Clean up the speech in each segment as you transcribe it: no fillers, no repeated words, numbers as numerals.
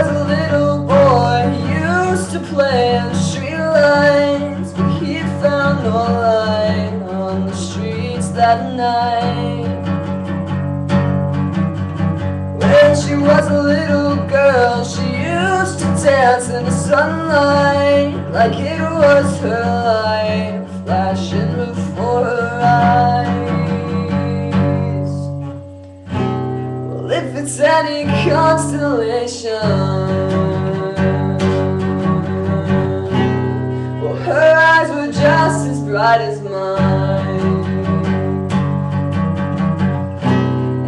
was a little boy, he used to play on street lights, but he found no light on the streets that night. When she was a little girl, she used to dance in the sunlight like it was her life flashing before her eyes. Well, if it's any constellation, well, her eyes were just as bright as mine.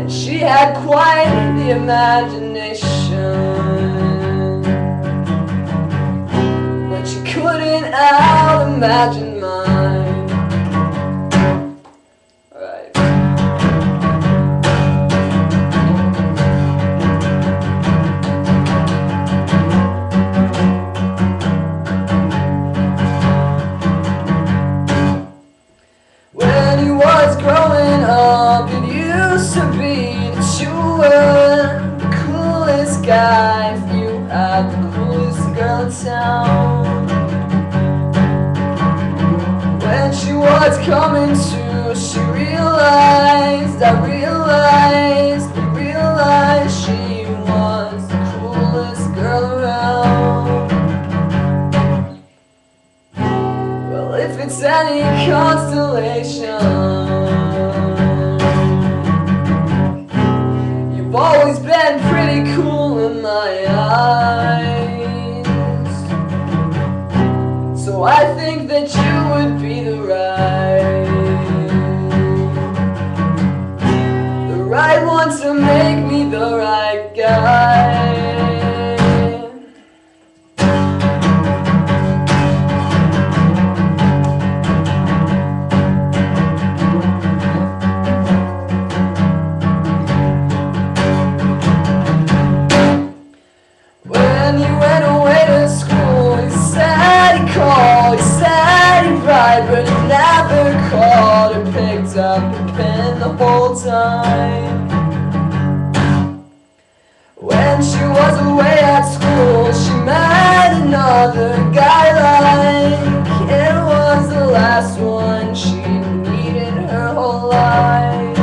She had quite the imagination, but she couldn't out-imagine mine. Alright. When he was growing up, it used to be you were the coolest guy if you had the coolest girl in town. When she was coming to, she realized, she was the coolest girl around. Well, if it's any constellation, always been pretty cool in my eyes, so I think that you would be the right one to make me the right guy. He said he cried, but he never called or picked up a pen the whole time. When she was away at school, she met another guy like it was the last one she needed her whole life.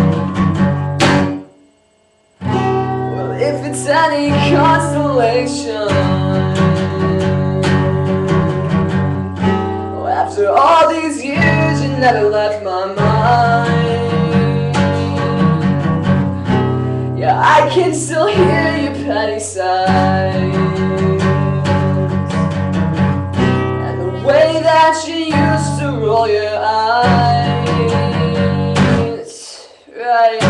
Well, if it's any constellation, after all these years, you never left my mind. Yeah, I can still hear your petty sighs, and the way that you used to roll your eyes, right?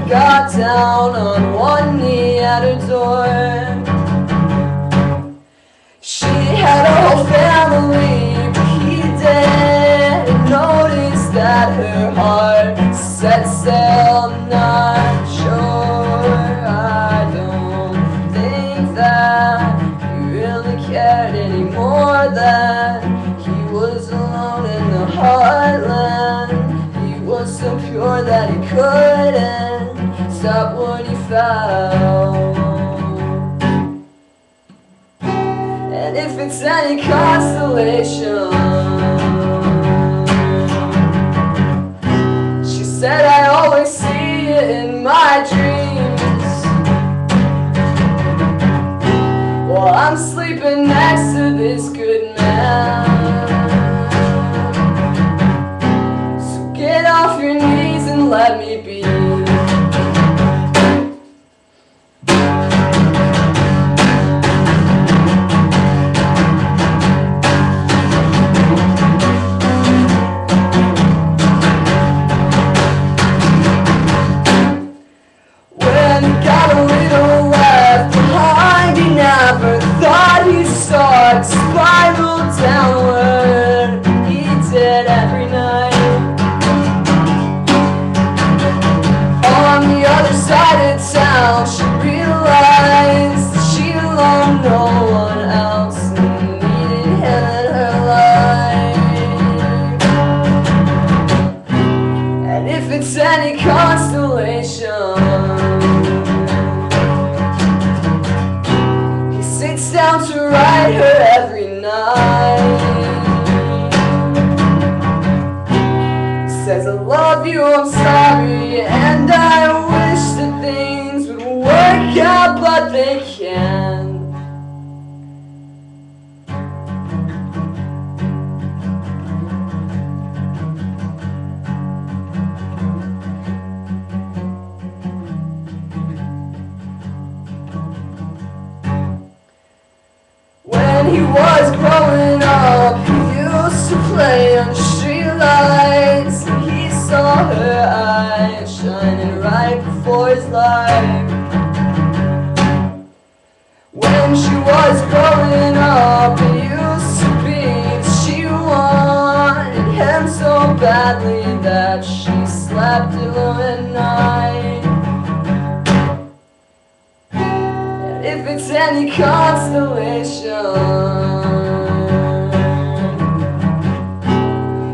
Got down on one knee at her door. She had a whole family, but he didn't notice that her heart set sail. I'm not sure, I don't think that he really cared anymore, that he was alone in the heartland. He was so pure that he couldn't stop what he found. And if it's any constellation, she said I always see it in my dreams. While I'm sleeping next to this good man. So get off your knees and let me be. Spiral downward, he did every night. down, she realized that she alone, no one else needed him in her life. And if it's any consolation, he sits down to write her every night. Says, I love you, I'm sorry, and I wish that things would work out, but they can't. When he was growing up, he used to play on streetlights. He saw her eyes shining right before his life. When she was growing up, it used to be that she wanted him so badly that she slept alone at night. And if it's any consolation,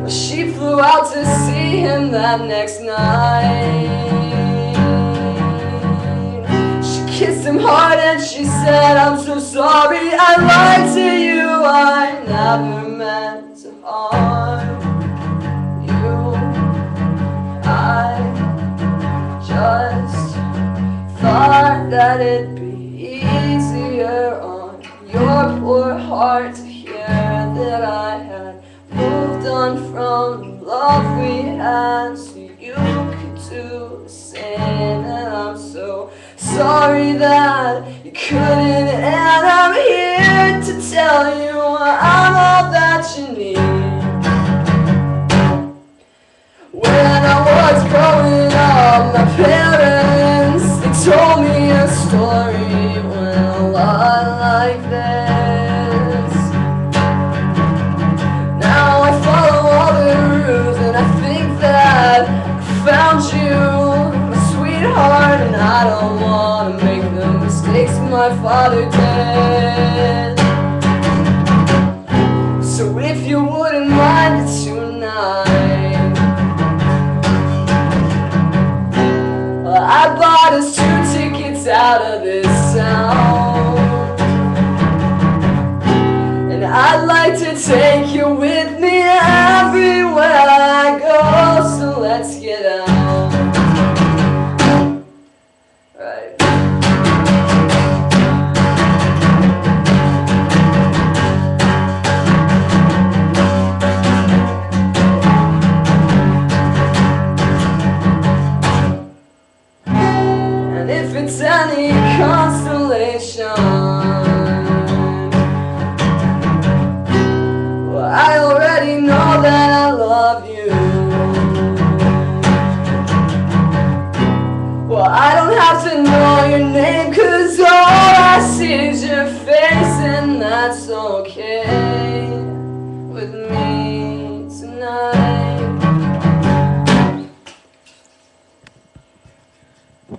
she flew out to see him that next night. She kissed him hard and she said, I'm so sorry, I lied to you, I never meant to harm you. I just thought that it'd be easier on your poor heart to hear that I had moved on from the love we had, so you could do the same. And I'm so sorry that you couldn't, and I'm here to tell you I'm all that you need. When I was growing up, my parents, they told me a story went a lot like this. Now I follow all the rules, and I think that I found you, my sweetheart, and I don't want to make the mistakes my father did. So if you wouldn't mind it tonight, I bought us 2 tickets out of this town, and I'd like to take you with me everywhere I go, so let's get out. Right. And if it's any consolation, I already know that I love you. Well, I don't have to know your name, 'cause all I see is your face, and that's okay.